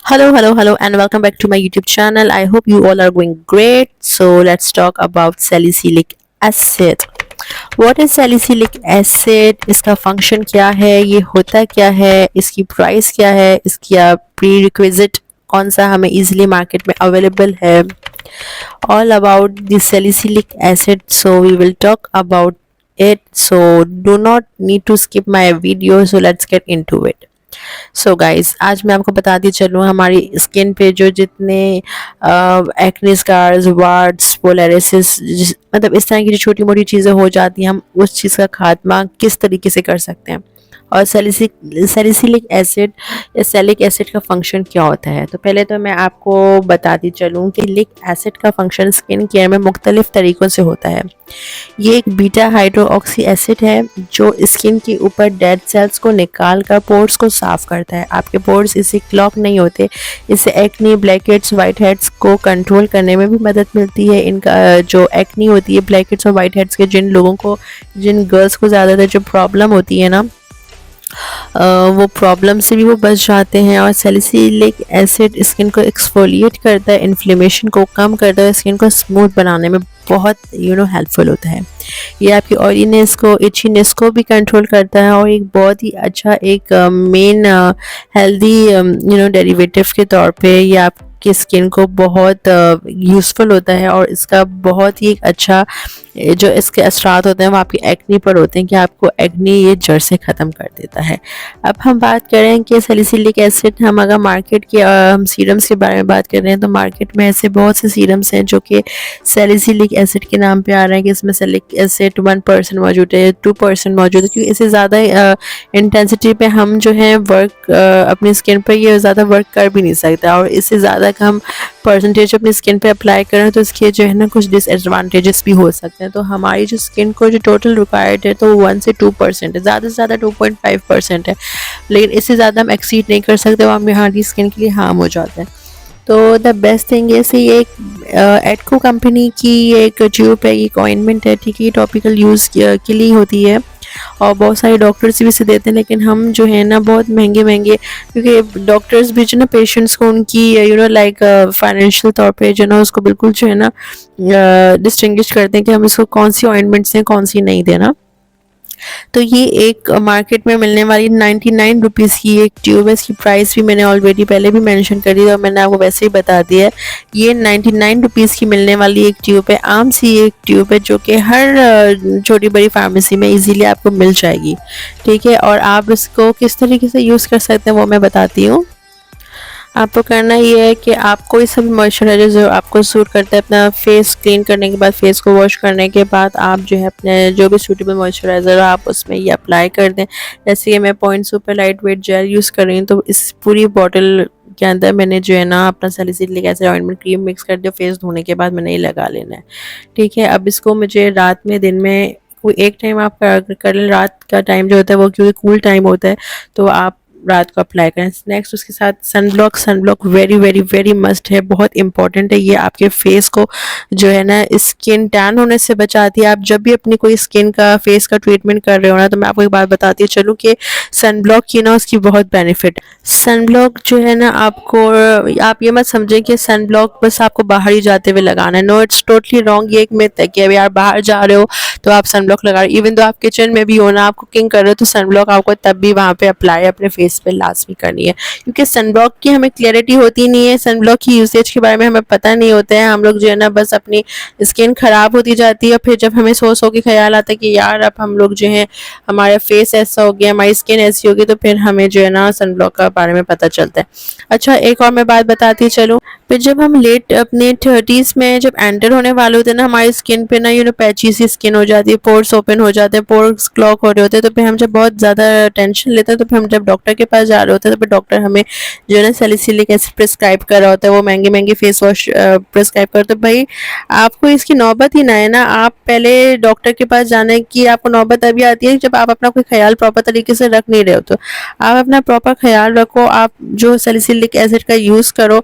Hello, and welcome back to my YouTube channel. I hope you all are going great. So, let's talk about salicylic acid. What is salicylic acid? इसका function क्या है? ये होता क्या है? इसकी price क्या है? इसकी prerequisite कौन सा हमें easily market में available है? All about the salicylic acid. So, we will talk about it. So, do not need to skip my video. So, let's get into it. So guys, आज मैं आपको बताती चलूँ हमारी स्किन पे जो जितने एक्ने स्कार्स, वार्ड्स, पोलैरिसिस, मतलब इस तरह की जो छोटी मोटी चीज़ें हो जाती हैं, हम उस चीज़ का खात्मा किस तरीके से कर सकते हैं और सैलिसिलिक एसिड या सैलिक एसिड का फंक्शन क्या होता है। तो पहले तो मैं आपको बताती चलूँ कि लिक एसिड का फंक्शन स्किन केयर में मुख्तलिफ तरीक़ों से होता है। ये एक बीटा हाइड्रोक्सी एसिड है जो स्किन के ऊपर डेड सेल्स को निकाल कर पोर्स को साफ़ करता है। आपके पोर्स इससे क्लॉग नहीं होते। इससे acne, black heads, white heads को कंट्रोल करने में भी मदद मिलती है। इनका जो एक्नी होती है, ब्लैक हेड्स और वाइट हेड्स के जिन गर्ल्स को ज़्यादातर जो प्रॉब्लम होती है ना, वो प्रॉब्लम से भी वो बच जाते हैं। और सैलिसिलिक एसिड स्किन को एक्सफोलिएट करता है, इन्फ्लेमेशन को कम करता है, स्किन को स्मूथ बनाने में बहुत हेल्पफुल होता है। ये आपकी ऑयलीनेस को, इचीनेस को भी कंट्रोल करता है और एक बहुत ही अच्छा एक मेन हेल्दी डेरिवेटिव के तौर पे ये आपकी स्किन को बहुत यूज़फुल होता है। और इसका बहुत ही अच्छा जो इसके असरात होते हैं वो आपकी एक्नी पर होते हैं कि आपको एक्नी ये जड़ से ख़त्म कर देता है। अब हम बात करें कि सैलिसिलिक एसिड, हम अगर मार्केट के हम सीरम्स के बारे में बात कर रहे हैं तो मार्केट में ऐसे बहुत से सीरम्स हैं जो कि सैलिसिलिक एसिड के नाम पे आ रहे हैं कि इसमें सैलिक एसिड 1% मौजूद है, 2% मौजूद है, क्योंकि इससे ज़्यादा इंटेंसिटी पे हम जो है वर्क अपनी स्किन पर ये ज़्यादा वर्क कर भी नहीं सकता। और इससे ज़्यादा हम परसेंटेज अपनी स्किन पे अप्लाई करें तो इसके जो है ना कुछ डिसएडवांटेजेस भी हो सकते हैं। तो हमारी जो स्किन को जो टोटल रिक्वायर्ड है तो 1 से 2% है, ज़्यादा से ज़्यादा 2.5% है, लेकिन इससे ज़्यादा हम एक्सीड नहीं कर सकते, वो हमारी स्किन के लिए हार्म हो जाता है। तो द बेस्ट थिंग ये एक एडको कंपनी की एक ट्यूब है, एक ऑइंटमेंट है, ठीक है, ये टॉपिकल यूज़ के लिए होती है और बहुत सारे डॉक्टर्स भी इसे देते हैं। लेकिन हम जो है ना बहुत महंगे, क्योंकि डॉक्टर्स भी जो ना पेशेंट्स को उनकी लाइक फाइनेंशियल तौर पे जो ना उसको बिल्कुल जो है ना डिस्टिंग्विश करते हैं कि हम इसको कौन सी ऑइंटमेंट्स दें, कौन सी नहीं देना। तो ये एक मार्केट में मिलने वाली 99 रुपीज़ की एक ट्यूब है। इसकी प्राइस भी मैंने ऑलरेडी पहले भी मेंशन कर दी और मैंने आपको वैसे ही बता दिया है। ये 99 रुपीज़ की मिलने वाली एक ट्यूब है, आम सी एक ट्यूब है जो कि हर छोटी बड़ी फार्मेसी में इजीली आपको मिल जाएगी, ठीक है। और आप इसको किस तरीके से यूज़ कर सकते हैं वो मैं बताती हूँ। आपको करना ये है कि आप कोई सा भी मॉइस्चराइज़र जो आपको सूट करता है, अपना फेस क्लीन करने के बाद, फेस को वॉश करने के बाद आप जो है अपने जो भी सूटेबल मॉइस्चराइज़र आप उसमें ये अप्लाई कर दें। जैसे कि मैं point super light weight gel use कर रही हूँ, तो इस पूरी बॉटल के अंदर मैंने जो है ना अपना salicylic acid ointment cream mix कर दिया। फेस धोने के बाद मैंने ये लगा लेना है, ठीक है। अब इसको मुझे रात में, दिन में कोई एक टाइम आप कर लें। रात का टाइम जो होता है वो क्योंकि कूल टाइम होता है तो आप रात को अप्लाई करें। नेक्स्ट उसके साथ सनब्लॉक वेरी मस्ट है, बहुत इंपॉर्टेंट है। ये आपके फेस को जो है ना स्किन टैन होने से बचाती है। आप जब भी अपनी कोई स्किन का, फेस का ट्रीटमेंट कर रहे हो ना, तो मैं आपको एक बात बताती हूँ चलूँ कि सनब्लॉक की ना उसकी बहुत बेनिफिट। सनब्लॉक जो है ना आपको, आप ये मत समझें कि सनब्लॉक बस आपको बाहर ही जाते हुए लगाना है। No, it's totally wrong. ये एक मिथ है कि अभी आप बाहर जा रहे हो तो आप सनब्लॉक लगा रहे हो। इवन तो आप किचन में भी हो ना, आप कुकिंग कर रहे हो, तो सनब्लॉक आपको तब भी वहाँ पे अप्लाई अपने फेस पे लाजमी करनी है, क्योंकि सनब्लॉक की हमें क्लैरिटी होती नहीं है, सनब्लॉक की यूसेज के बारे में हमें पता नहीं होता है। हम लोग जो है ना बस अपनी स्किन खराब होती जाती है, फिर जब हमें सो के ख्याल आता है कि यार अब हम लोग जो है हमारा फेस ऐसा हो गया, हमारी स्किन ऐसी होगी, तो फिर हमें जो है ना सनब्लॉक का बारे में पता चलता है। अच्छा, एक और मैं बात बताती चलूँ। फिर जब हम लेट अपने 30s में जब एंटर होने वाले होते हैं ना, हमारी स्किन पे ना पैची सी स्किन हो जाती है, पोर्स ओपन हो जाते हैं, पोर्स क्लॉग हो रहे होते हैं। तो फिर हम जब बहुत ज़्यादा टेंशन लेते हैं तो फिर हम जब डॉक्टर के पास जा रहे होते हैं तो फिर डॉक्टर हमें जो है ना सैलिसिलिक एसिड प्रिस्क्राइब कर रहा होता है, वो महंगे फेस वॉश प्रिस्क्राइब करते हैं। भाई आपको इसकी नौबत ही ना है ना, आप पहले डॉक्टर के पास जाने की आपको नौबत अभी आती है जब आप अपना कोई ख्याल प्रॉपर तरीके से रख नहीं रहे हो। तो आप अपना प्रॉपर ख्याल रखो, आप जो सैलिसिलिक एसिड का यूज़ करो